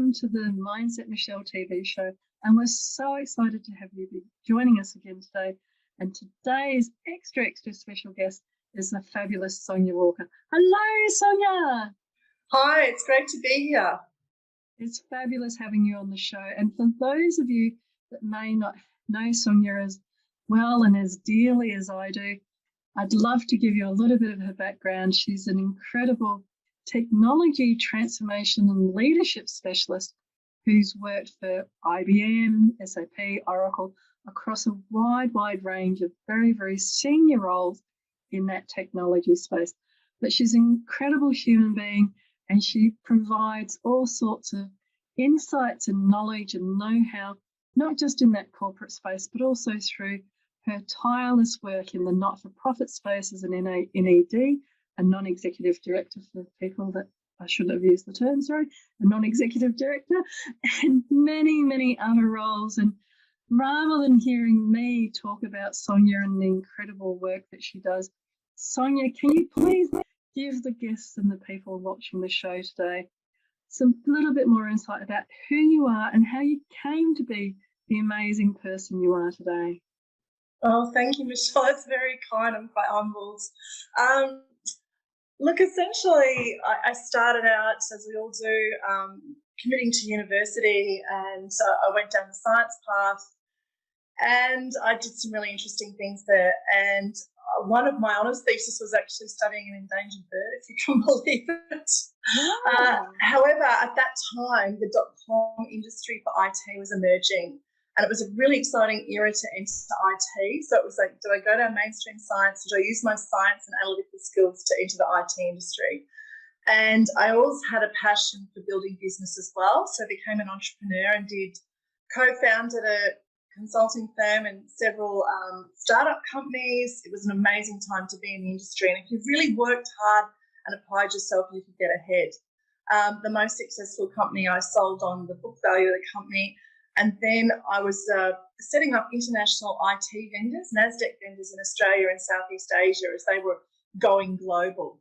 welcome to the Mindset Michele TV show. And we're so excited to have you be joining us again today. And today's extra special guest is the fabulous Sonya Walker. Hello, Sonya. Hi, it's great to be here. It's fabulous having you on the show. And for those of you that may not know Sonya as well and as dearly as I do, I'd love to give you a little bit of her background. She's an incredible technology transformation and leadership specialist who's worked for IBM, SAP, Oracle, across a wide range of very senior roles in that technology space. But she's an incredible human being, and she provides all sorts of insights and knowledge and know-how, not just in that corporate space, but also through her tireless work in the not-for-profit space as an NED, a non-executive director for people that I shouldn't have used the term, sorry, a non-executive director, and many other roles. And rather than hearing me talk about Sonya and the incredible work that she does, Sonya, can you please give the guests and the people watching the show today some little bit more insight about who you are and how you came to be the amazing person you are today? Oh, thank you, Michele. It's very kind. I'm quite humbled. Look, essentially, I started out, as we all do, committing to university, and so I went down the science path, and I did some really interesting things there. And one of my honours thesis was actually studying an endangered bird, if you can believe it. Wow. However, at that time, the .com industry for IT was emerging, and it was a really exciting era to enter IT. So it was like, do I go down mainstream science? Do I use my science and analytical skills to enter the IT industry? And I always had a passion for building business as well. So I became an entrepreneur and co-founded a consulting firm and several startup companies. It was an amazing time to be in the industry. And if you really worked hard and applied yourself, you could get ahead. The most successful company I sold on the book value of the company. And then I was setting up international IT vendors, NASDAQ vendors in Australia and Southeast Asia as they were going global.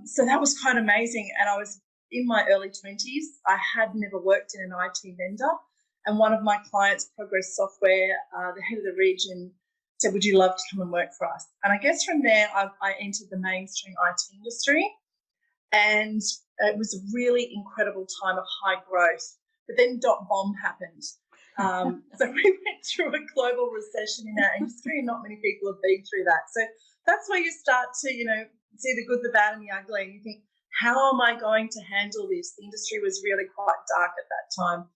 So that was quite amazing. And I was in my early 20s. I had never worked in an IT vendor. And one of my clients, Progress Software, the head of the region, said, would you love to come and work for us? And I guess from there, I entered the mainstream IT industry. And it was a really incredible time of high growth. But then .bomb happened. So we went through a global recession in our industry, and not many people have been through that. So that's where you start to, see the good, the bad, and the ugly. And you think, how am I going to handle this? The industry was really quite dark at that time.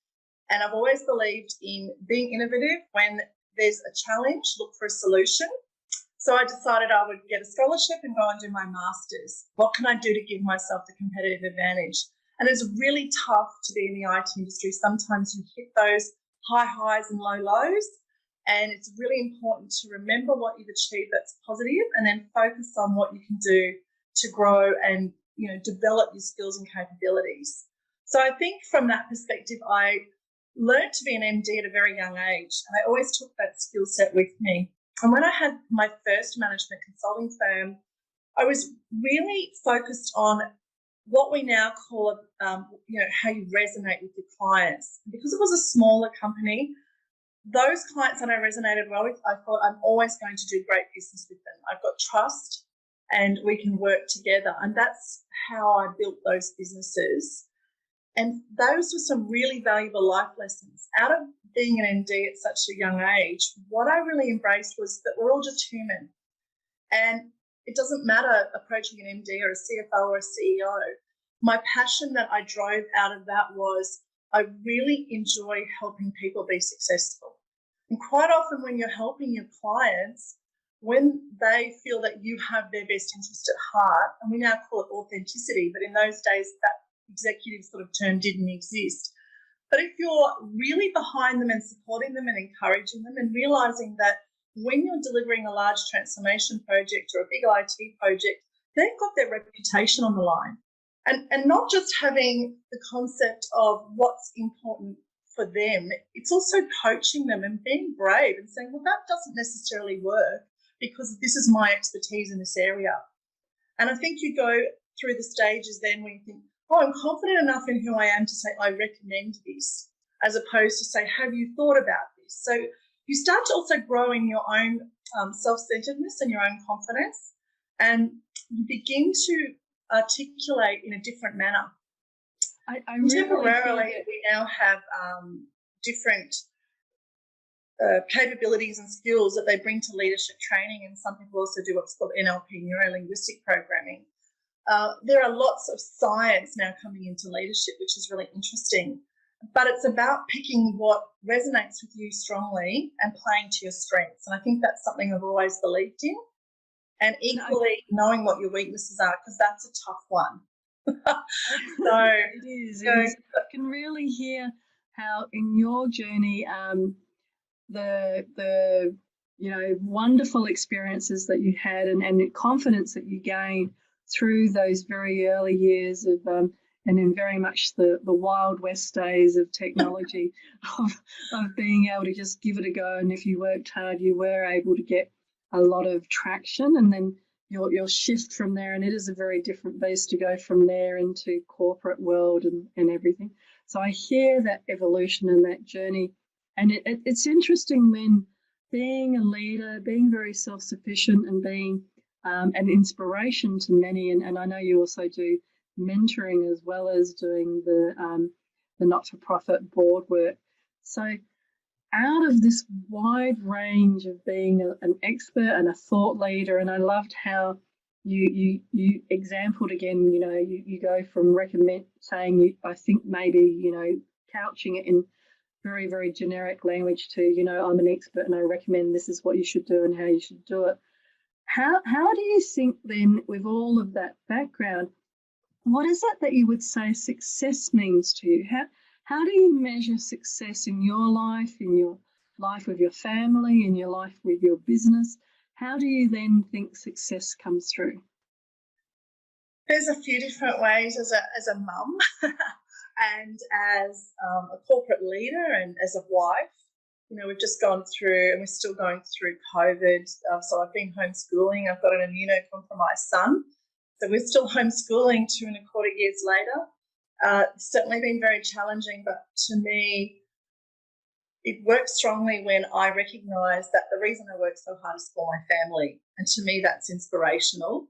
And I've always believed in being innovative. When there's a challenge, look for a solution. So I decided I would get a scholarship and go and do my master's. What can I do to give myself the competitive advantage? And it's really tough to be in the IT industry. Sometimes you hit those high highs and low lows, and it's really important to remember what you've achieved that's positive, and then focus on what you can do to grow and develop your skills and capabilities. So I think from that perspective, I learned to be an MD at a very young age, and I always took that skill set with me. And when I had my first management consulting firm, I was really focused on what we now call, how you resonate with your clients. Because it was a smaller company, those clients that I resonated well with, I thought I'm always going to do great business with them. I've got trust and we can work together. And that's how I built those businesses. And those were some really valuable life lessons. Out of being an MD at such a young age, what I really embraced was that we're all just human. And it doesn't matter approaching an MD or a CFO or a CEO. My passion that I drove out of that was I really enjoy helping people be successful. And quite often when you're helping your clients, when they feel that you have their best interest at heart, and we now call it authenticity, but in those days that executive sort of term didn't exist. But if you're really behind them and supporting them and encouraging them and realising that when you're delivering a large transformation project or a big IT project, they've got their reputation on the line. And not just having the concept of what's important for them, it's also coaching them and being brave and saying, well, that doesn't necessarily work because this is my expertise in this area. And I think you go through the stages then when you think, oh, I'm confident enough in who I am to say, I recommend this, as opposed to say, have you thought about this? So you start to also grow in your own self-centeredness and your own confidence, and you begin to articulate in a different manner. Contemporarily, really we now have different capabilities and skills that they bring to leadership training, and some people also do what's called NLP, neuro-linguistic programming. There are lots of science now coming into leadership, which is really interesting, but it's about picking what resonates with you strongly and playing to your strengths. And I think that's something I've always believed in, and equally knowing what your weaknesses are, because that's a tough one. So it is. I can really hear how in your journey, the wonderful experiences that you had and the confidence that you gained through those very early years of and in very much the Wild West days of technology of being able to just give it a go, and if you worked hard you were able to get a lot of traction, and then you'll shift from there, and it is a very different beast to go from there into corporate world and everything. So I hear that evolution and that journey. And it's interesting when being a leader, being very self-sufficient and being an inspiration to many, and I know you also do mentoring as well as doing the not-for-profit board work. So out of this wide range of being an expert and a thought leader, and I loved how you exampled again, you go from saying, I think maybe, couching it in very, very generic language to, I'm an expert and I recommend this is what you should do and how you should do it. How do you think then, with all of that background, what is it that you would say success means to you? How do you measure success in your life with your family, in your life with your business? How do you then think success comes through? There's a few different ways as a mum and as a corporate leader and as a wife. We've just gone through, and we're still going through COVID. So I've been homeschooling. I've got an immunocompromised son. So we're still homeschooling 2.25 years later. It's certainly been very challenging, but to me, it works strongly when I recognise that the reason I work so hard is for my family. And to me, that's inspirational.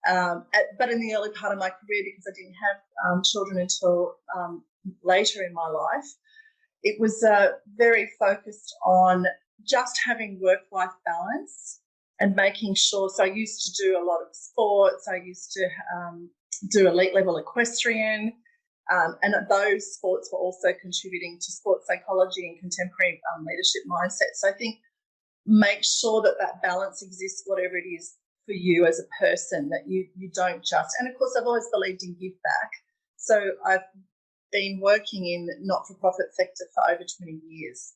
But in the early part of my career, because I didn't have children until later in my life, it was very focused on just having work-life balance and making sure. So I used to do a lot of sports. I used to do elite level equestrian, and those sports were also contributing to sports psychology and contemporary leadership mindset. So I think make sure that balance exists, whatever it is for you as a person, that you don't just, and of course I've always believed in give back. So I've been working in not-for-profit sector for over 20 years.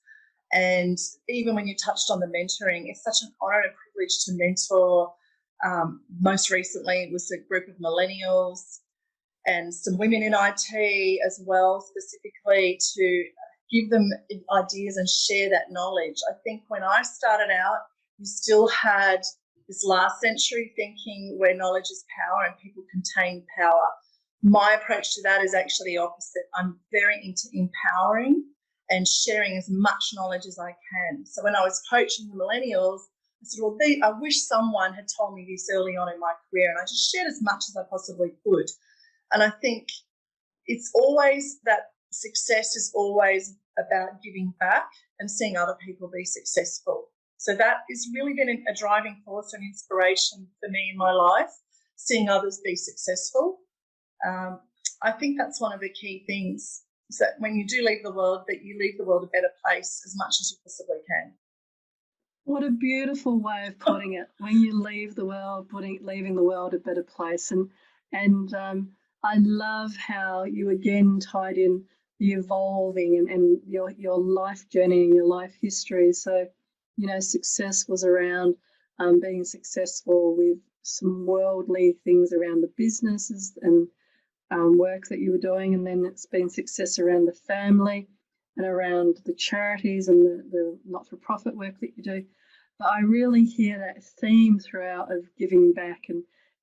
And even when you touched on the mentoring, it's such an honour and privilege to mentor. Most recently, it was a group of millennials and some women in IT as well, specifically to give them ideas and share that knowledge. I think when I started out, you still had this last century thinking where knowledge is power and people contain power. My approach to that is actually opposite. I'm very into empowering and sharing as much knowledge as I can. So when I was coaching the millennials, I said, well, I wish someone had told me this early on in my career, and I just shared as much as I possibly could. And I think it's always that success is always about giving back and seeing other people be successful. So that has really been a driving force and inspiration for me in my life, seeing others be successful. I think that's one of the key things, is that when you do leave the world, that you leave the world a better place as much as you possibly can. What a beautiful way of putting it. When you leave the world, leaving the world a better place. And I love how you again tied in the evolving and your life journey and your life history. So, success was around being successful with some worldly things around the businesses and work that you were doing, and then it's been success around the family and around the charities and the not-for-profit work that you do. But I really hear that theme throughout of giving back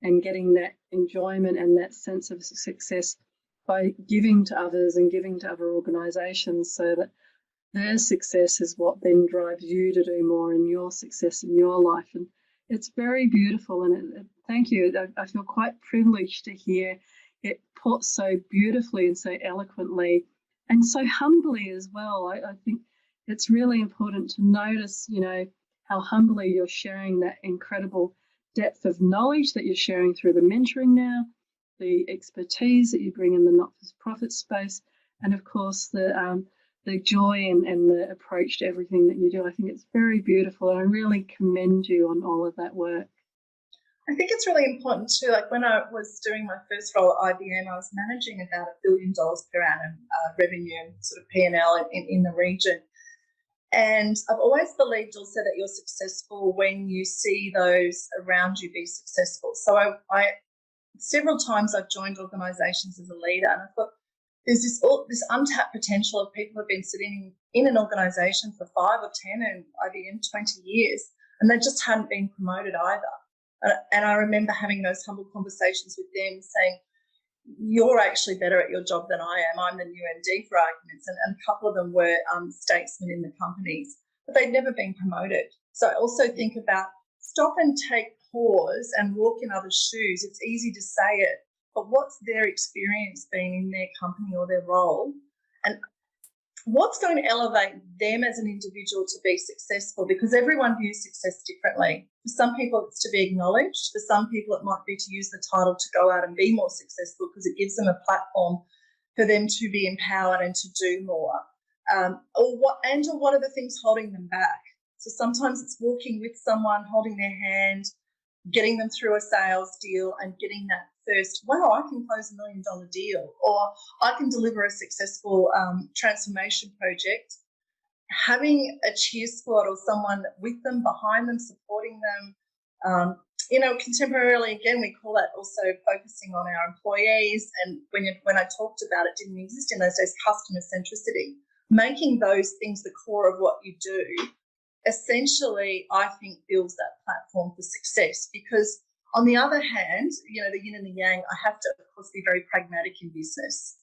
and getting that enjoyment and that sense of success by giving to others and giving to other organisations, so that their success is what then drives you to do more in your success in your life. And it's very beautiful. And thank you. I feel quite privileged to hear it put so beautifully and so eloquently and so humbly as well. I think it's really important to notice, how humbly you're sharing that incredible depth of knowledge that you're sharing through the mentoring now, the expertise that you bring in the not-for-profit space, and of course the joy and the approach to everything that you do. I think it's very beautiful, and I really commend you on all of that work. I think it's really important too. Like when I was doing my first role at IBM, I was managing about $1 billion per annum revenue and sort of P&L in the region. And I've always believed also that you're successful when you see those around you be successful. So I several times I've joined organisations as a leader, and I thought there's this untapped potential of people who've been sitting in an organisation for 5 or 10 and IBM 20 years, and they just hadn't been promoted either. And I remember having those humble conversations with them saying, you're actually better at your job than I am. I'm the new MD for arguments. And a couple of them were statesmen in the companies, but they'd never been promoted. So I also think about stop and take pause and walk in others' shoes. It's easy to say it, but what's their experience been in their company or their role? And what's going to elevate them as an individual to be successful? Because everyone views success differently. For some people, it's to be acknowledged. For some people, it might be to use the title to go out and be more successful because it gives them a platform for them to be empowered and to do more. Or what are the things holding them back? So sometimes it's walking with someone, holding their hand, getting them through a sales deal and getting that first, wow, I can close $1 million deal, or I can deliver a successful transformation project. Having a cheer squad or someone with them, behind them, supporting them. Contemporarily, again, we call that also focusing on our employees. And when I talked about it, didn't exist in those days, customer centricity, making those things the core of what you do, essentially, I think builds that platform for success. Because on the other hand, the yin and the yang, I have to, of course, be very pragmatic in business.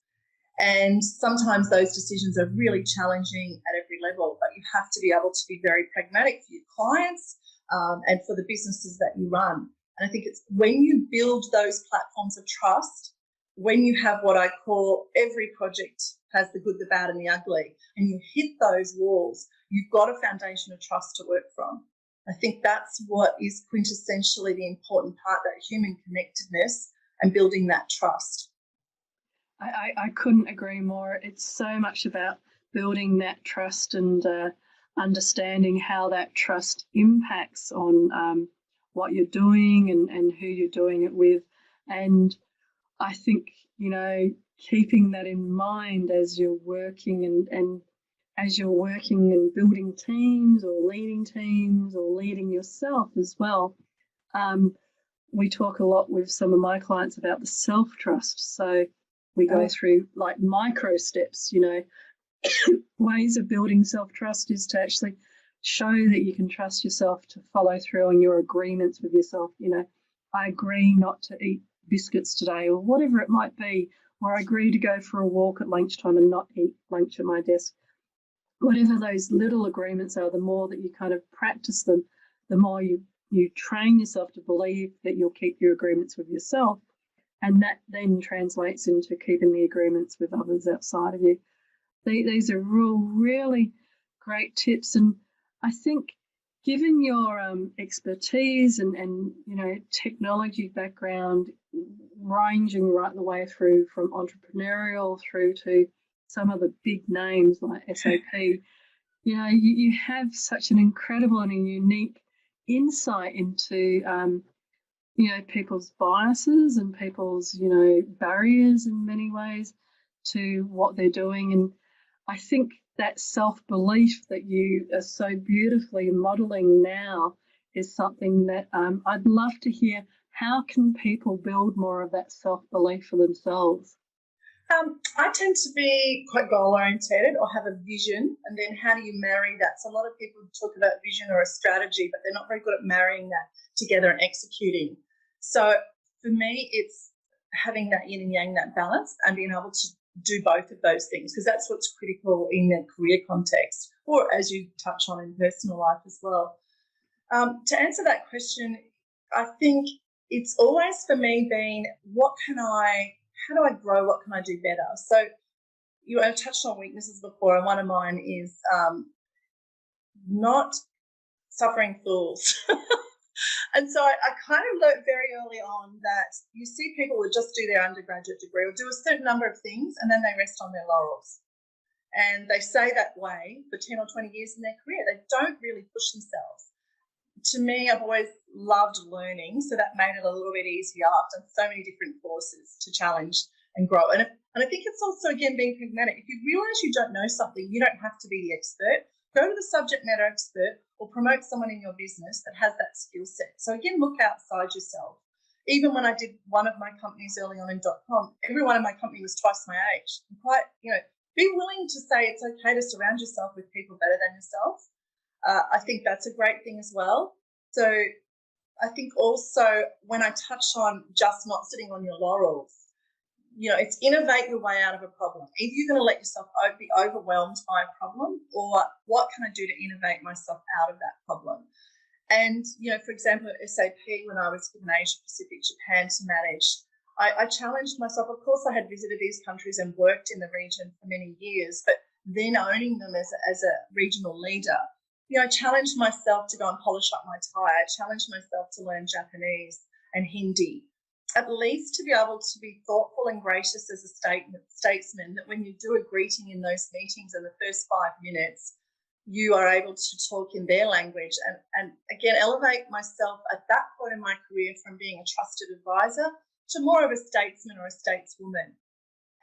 And sometimes those decisions are really challenging at every level, but you have to be able to be very pragmatic for your clients and for the businesses that you run. And I think it's when you build those platforms of trust, when you have what I call every project has the good, the bad, and the ugly, and you hit those walls, you've got a foundation of trust to work from. I think that's what is quintessentially the important part, that human connectedness and building that trust. I couldn't agree more. It's so much about building that trust and understanding how that trust impacts on what you're doing and who you're doing it with. And I think, keeping that in mind as you're working and as you're working and building teams or leading yourself as well. We talk a lot with some of my clients about the self-trust. So we go through like micro steps, ways of building self-trust is to actually show that you can trust yourself to follow through on your agreements with yourself. I agree not to eat biscuits today, or whatever it might be, or I agree to go for a walk at lunchtime and not eat lunch at my desk. Whatever those little agreements are, the more that you kind of practice them, the more you train yourself to believe that you'll keep your agreements with yourself. And that then translates into keeping the agreements with others outside of you. These are really great tips. And I think given your expertise and technology background, ranging right the way through from entrepreneurial through to some of the big names like SAP, you have such an incredible and a unique insight into people's biases and people's barriers in many ways to what they're doing. And I think that self-belief that you are so beautifully modeling now is something that I'd love to hear. How can people build more of that self-belief for themselves? I tend to be quite goal-oriented or have a vision, and then how do you marry that? So a lot of people talk about vision or a strategy, but they're not very good at marrying that together and executing. So for me, it's having that yin and yang, that balance, and being able to do both of those things, because that's what's critical in the career context, or as you touch on in personal life as well. To answer that question, I think it's always for me been, how do I grow? What can I do better? So you have touched on weaknesses before, and one of mine is not suffering fools. And so I kind of learned very early on that you see people who just do their undergraduate degree or do a certain number of things and then they rest on their laurels. And they stay that way for 10 or 20 years in their career. They don't really push themselves. To me, I've always loved learning, so that made it a little bit easier. I've done so many different courses to challenge and grow. And I think it's also, again, being pragmatic. If you realise you don't know something, you don't have to be the expert. Go to the subject matter expert or promote someone in your business that has that skill set. So, again, look outside yourself. Even when I did one of my companies early on in .com, everyone in my company was twice my age. And quite, be willing to say it's okay to surround yourself with people better than yourself. I think that's a great thing as well. So I think also when I touch on just not sitting on your laurels, it's innovate your way out of a problem. Either you're going to let yourself be overwhelmed by a problem, or what can I do to innovate myself out of that problem? And, for example, at SAP, when I was given Asia Pacific, Japan to manage, I challenged myself. Of course, I had visited these countries and worked in the region for many years, but then owning them as a regional leader, I challenged myself to go and polish up my tie. I challenged myself to learn Japanese and Hindi, at least to be able to be thoughtful and gracious as a statesman, that when you do a greeting in those meetings in the first 5 minutes, you are able to talk in their language and again, elevate myself at that point in my career from being a trusted advisor to more of a statesman or a stateswoman.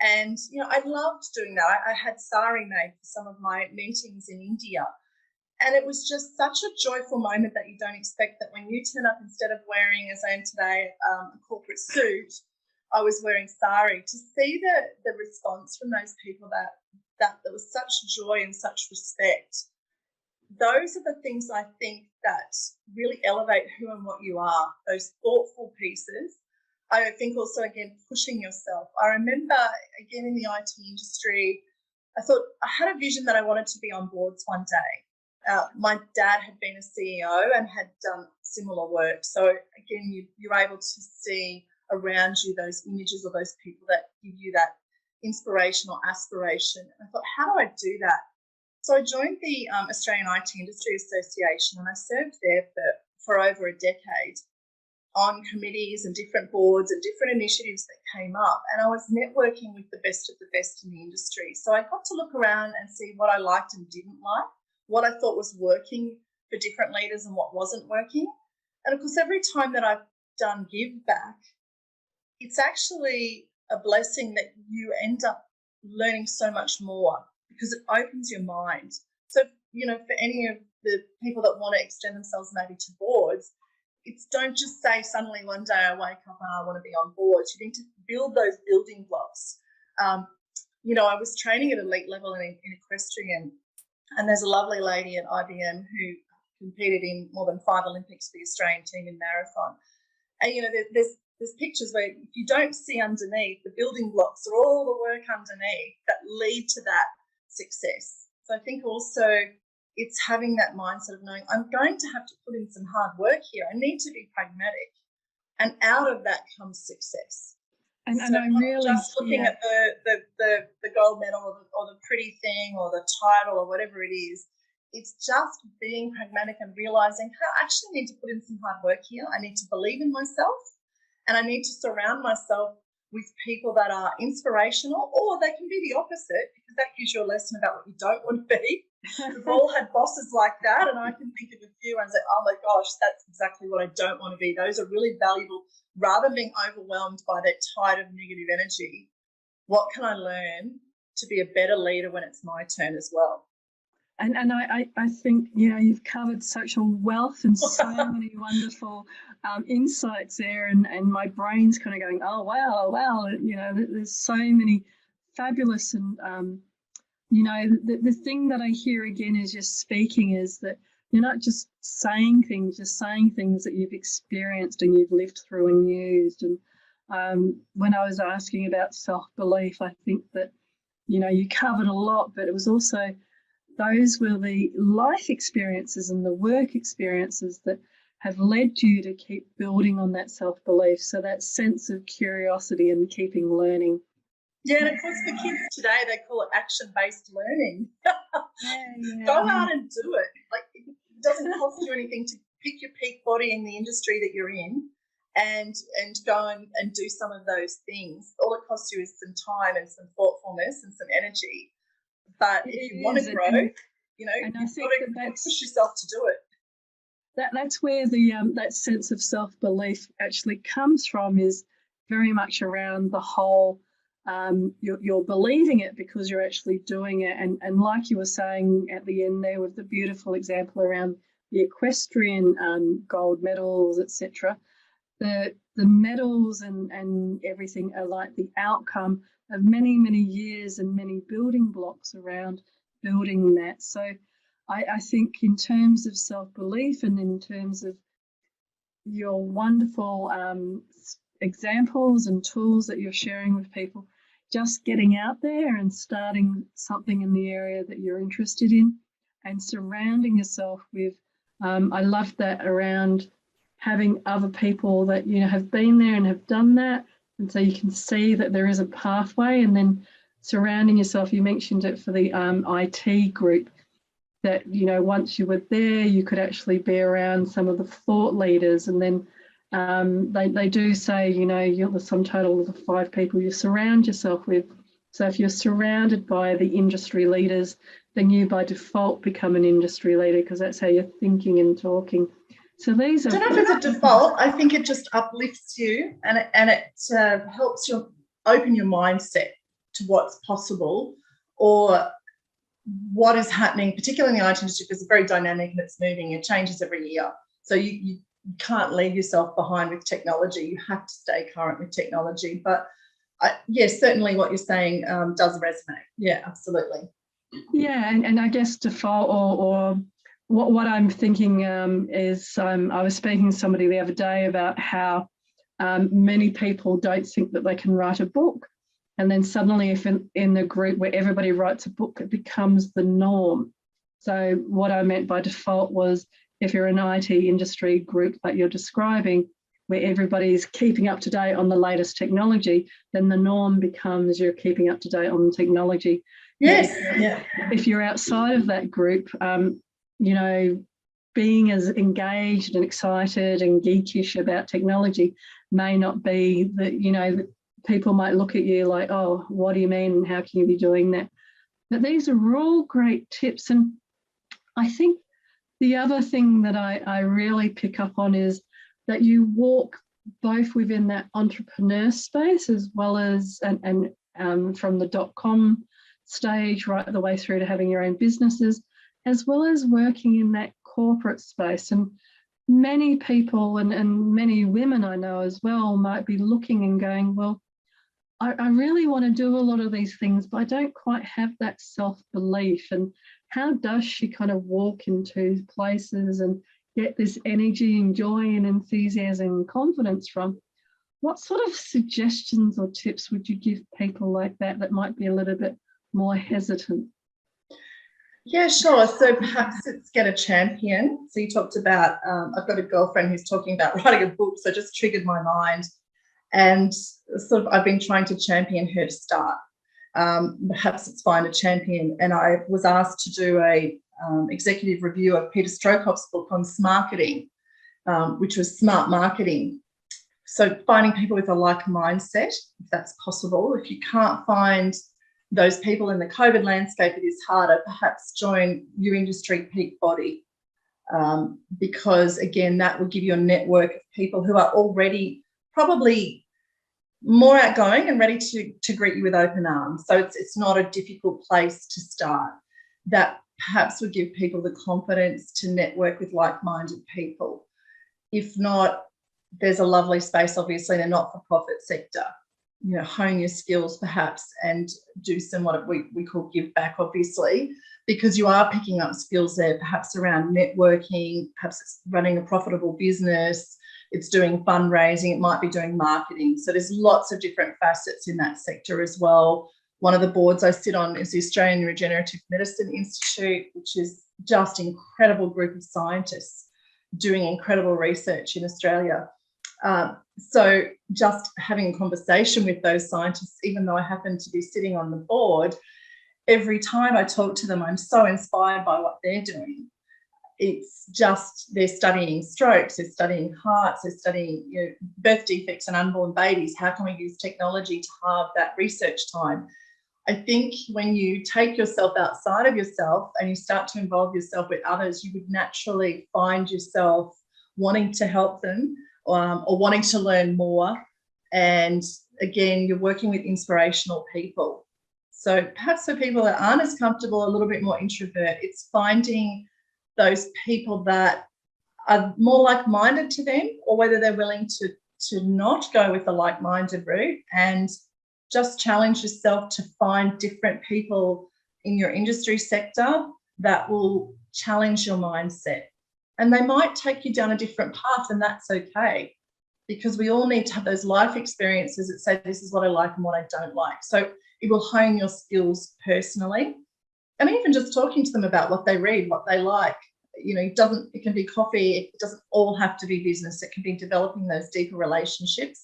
And, I loved doing that. I had sari made for some of my meetings in India. And it was just such a joyful moment that you don't expect, that when you turn up, instead of wearing, as I am today, a corporate suit, I was wearing sari. To see the response from those people, that there was such joy and such respect, those are the things I think that really elevate who and what you are, those thoughtful pieces. I think also, again, pushing yourself. I remember, again, in the IT industry, I thought I had a vision that I wanted to be on boards one day. My dad had been a CEO and had done similar work. So, again, you're able to see around you those images or those people that give you that inspiration or aspiration. And I thought, how do I do that? So I joined the Australian IT Industry Association, and I served there for over a decade on committees and different boards and different initiatives that came up. And I was networking with the best of the best in the industry. So I got to look around and see what I liked and didn't like, what I thought was working for different leaders and what wasn't working. And of course, every time that I've done give back, it's actually a blessing that you end up learning so much more, because it opens your mind. So, for any of the people that want to extend themselves maybe to boards, it's don't just say suddenly one day I wake up and I want to be on boards. You need to build those building blocks. I was training at elite level in equestrian, and there's a lovely lady at IBM who competed in more than 5 Olympics for the Australian team in marathon. And, there's pictures where if you don't see underneath, the building blocks are all the work underneath that lead to that success. So I think also it's having that mindset of knowing I'm going to have to put in some hard work here. I need to be pragmatic, and out of that comes success. And so I'm really just looking at the gold medal or the pretty thing or the title or whatever it is. It's just being pragmatic and realizing, hey, I actually need to put in some hard work here. I need to believe in myself, and I need to surround myself with people that are inspirational, or they can be the opposite, because that gives you a lesson about what you don't want to be. We've all had bosses like that, and I can think of a few and say, oh my gosh, that's exactly what I don't want to be. Those are really valuable. Rather than being overwhelmed by that tide of negative energy, what can I learn to be a better leader when it's my turn as well? And I think, you've covered such a wealth and so many wonderful insights there, and my brain's kind of going, oh, wow, there's so many fabulous, and, the thing that I hear again is just speaking is that you're not just saying things that you've experienced and you've lived through and used. And when I was asking about self-belief, I think that, you covered a lot, but it was also those were the life experiences and the work experiences that have led you to keep building on that self-belief. So that sense of curiosity and keeping learning. Yeah, and of course for kids today, they call it action-based learning. Yeah. Go out and do it. Like, it doesn't cost you anything to pick your peak body in the industry that you're in and go and do some of those things. All it costs you is some time and some thoughtfulness and some energy. But if you want to grow, you've got to push yourself to do it. That's where the that sense of self-belief actually comes from, is very much around the whole you're believing it because you're actually doing it. And like you were saying at the end there with the beautiful example around the equestrian gold medals, etc. The medals and everything are like the outcome of many, many years and many building blocks around building that. So I think in terms of self-belief and in terms of your wonderful examples and tools that you're sharing with people, just getting out there and starting something in the area that you're interested in and surrounding yourself with, I love that around having other people that, have been there and have done that. And so you can see that there is a pathway, and then surrounding yourself, you mentioned it for the IT group, that, once you were there, you could actually be around some of the thought leaders. And then they do say, you're the sum total of the 5 people you surround yourself with. So if you're surrounded by the industry leaders, then you by default become an industry leader, because that's how you're thinking and talking. So these are... I don't know if it's a default. I think it just uplifts you and it helps you open your mindset to what's possible or what is happening, particularly in the IT industry, because it's very dynamic and it's moving. It changes every year. So you can't leave yourself behind with technology. You have to stay current with technology. But yes, certainly what you're saying does resonate. Yeah, absolutely. Yeah, and I guess default or what I'm thinking is I was speaking to somebody the other day about how many people don't think that they can write a book. And then suddenly if in the group where everybody writes a book, it becomes the norm. So what I meant by default was, if you're an IT industry group like you're describing, where everybody's keeping up to date on the latest technology, then the norm becomes you're keeping up to date on the technology. Yes. Yeah. If you're outside of that group, being as engaged and excited and geekish about technology may not be that, people might look at you like, oh, what do you mean? And how can you be doing that? But these are all great tips. And I think the other thing that I really pick up on is that you walk both within that entrepreneur space as well as, and from the .com stage right the way through to having your own businesses, as well as working in that corporate space. And many people and many women I know as well might be looking and going, well, I really want to do a lot of these things, but I don't quite have that self-belief. And how does she kind of walk into places and get this energy and joy and enthusiasm and confidence from? What sort of suggestions or tips would you give people like that might be a little bit more hesitant? Yeah, sure. So perhaps it's get a champion. So you talked about, I've got a girlfriend who's talking about writing a book, so it just triggered my mind. And sort of I've been trying to champion her to start. Perhaps it's find a champion. And I was asked to do a executive review of Peter Strokoff's book on marketing, which was smart marketing. So finding people with a like mindset, if that's possible. If you can't find those people in the COVID landscape, it is harder. Perhaps join your industry peak body, because again, that will give you a network of people who are already probably more outgoing and ready to greet you with open arms. So it's not a difficult place to start. That perhaps would give people the confidence to network with like-minded people. If not, there's a lovely space, obviously, in the not-for-profit sector. Hone your skills perhaps and do some what we call give back, obviously, because you are picking up skills there, perhaps around networking, perhaps it's running a profitable business. it's doing fundraising, it might be doing marketing. So there's lots of different facets in that sector as well. One of the boards I sit on is the Australian Regenerative Medicine Institute, which is just an incredible group of scientists doing incredible research in Australia. So just having a conversation with those scientists, even though I happen to be sitting on the board, every time I talk to them, I'm so inspired by what they're doing. It's just they're studying strokes, they're studying hearts, they're studying birth defects and unborn babies. How can we use technology to halve that research time? I think when you take yourself outside of yourself and you start to involve yourself with others, you would naturally find yourself wanting to help them or wanting to learn more. And again, you're working with inspirational people. So perhaps for people that aren't as comfortable, a little bit more introvert, it's finding those people that are more like-minded to them, or whether they're willing to not go with the like-minded route, and just challenge yourself to find different people in your industry sector that will challenge your mindset. And they might take you down a different path, and that's okay, because we all need to have those life experiences that say this is what I like and what I don't like. So it will hone your skills personally. And even just talking to them about what they read, what they like, it can be coffee, it doesn't all have to be business, it can be developing those deeper relationships.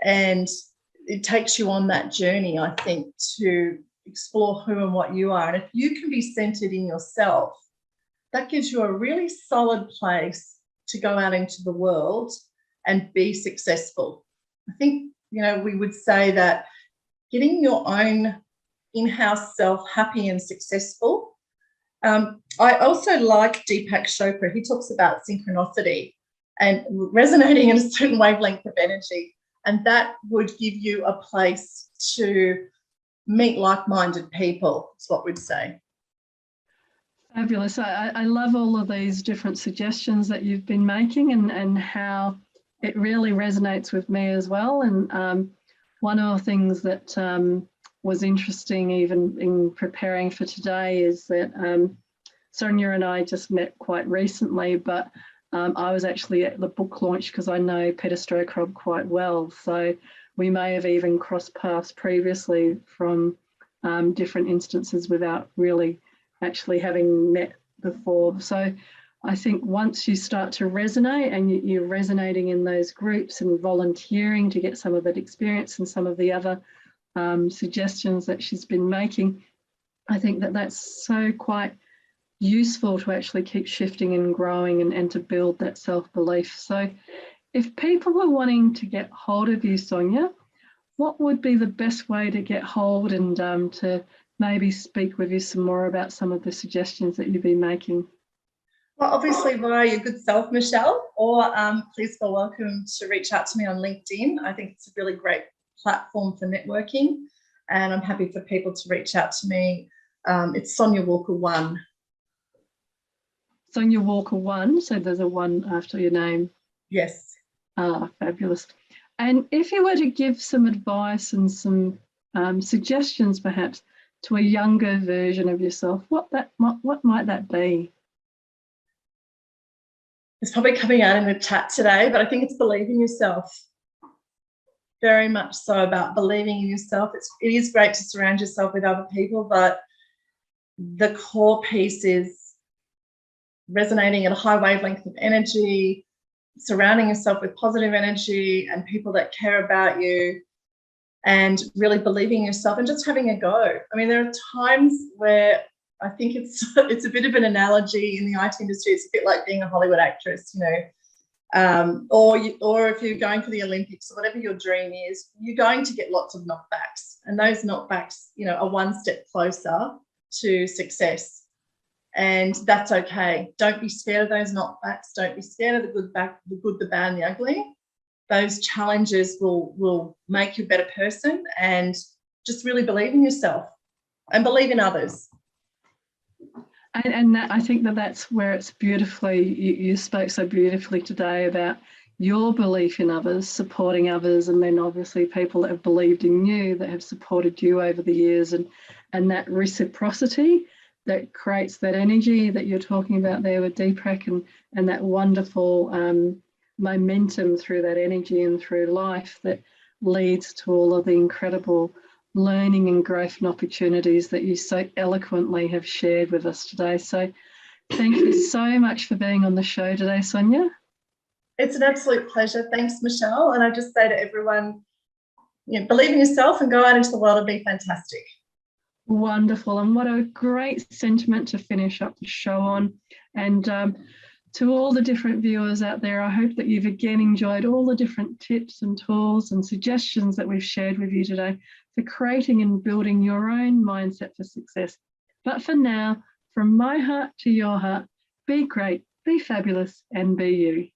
And it takes you on that journey, I think, to explore who and what you are. And if you can be centered in yourself, that gives you a really solid place to go out into the world and be successful. I think, we would say that getting your own in-house self happy and successful. I also like Deepak Chopra. He talks about synchronicity and resonating in a certain wavelength of energy. And that would give you a place to meet like-minded people, is what we'd say. Fabulous. I love all of these different suggestions that you've been making and how it really resonates with me as well. And one of the things that was interesting even in preparing for today is that Sonya and I just met quite recently, but I was actually at the book launch because I know Peter Strokrod quite well. So we may have even crossed paths previously from different instances without really actually having met before. So I think once you start to resonate and you're resonating in those groups and volunteering to get some of that experience and some of the other suggestions that she's been making, I think that that's so quite useful to actually keep shifting and growing and to build that self-belief. So if people are wanting to get hold of you, Sonya, what would be the best way to get hold and to maybe speak with you some more about some of the suggestions that you've been making? Well, obviously via your good self, Michelle, or please feel welcome to reach out to me on LinkedIn. I think it's a really great platform for networking, and I'm happy for people to reach out to me. It's Sonya Walker 1. Sonya Walker 1, so there's a 1 after your name. Yes. Fabulous. And if you were to give some advice and some suggestions perhaps to a younger version of yourself, what might that be? It's probably coming out in the chat today, but I think it's believe in yourself. Very much so about believing in yourself. It is great to surround yourself with other people, but the core piece is resonating at a high wavelength of energy, surrounding yourself with positive energy and people that care about you, and really believing in yourself and just having a go. I mean, there are times where I think it's a bit of an analogy in the IT industry. It's a bit like being a Hollywood actress, or if you're going for the Olympics or whatever your dream is, you're going to get lots of knockbacks, and those knockbacks, are one step closer to success. And that's okay. Don't be scared of those knockbacks. Don't be scared of the good, the bad, and the ugly. Those challenges will make you a better person, and just really believe in yourself and believe in others. And that, I think that's where it's beautifully, you spoke so beautifully today about your belief in others, supporting others, and then obviously people that have believed in you, that have supported you over the years, and that reciprocity that creates that energy that you're talking about there with Deepak, and that wonderful momentum through that energy and through life that leads to all of the incredible learning and growth and opportunities that you so eloquently have shared with us today. So thank you so much for being on the show today, Sonya. It's an absolute pleasure. Thanks, Michelle. And I just say to everyone, believe in yourself and go out into the world and be fantastic. Wonderful. And what a great sentiment to finish up the show on. And to all the different viewers out there, I hope that you've again enjoyed all the different tips and tools and suggestions that we've shared with you today for creating and building your own mindset for success. But for now, from my heart to your heart, be great, be fabulous, and be you.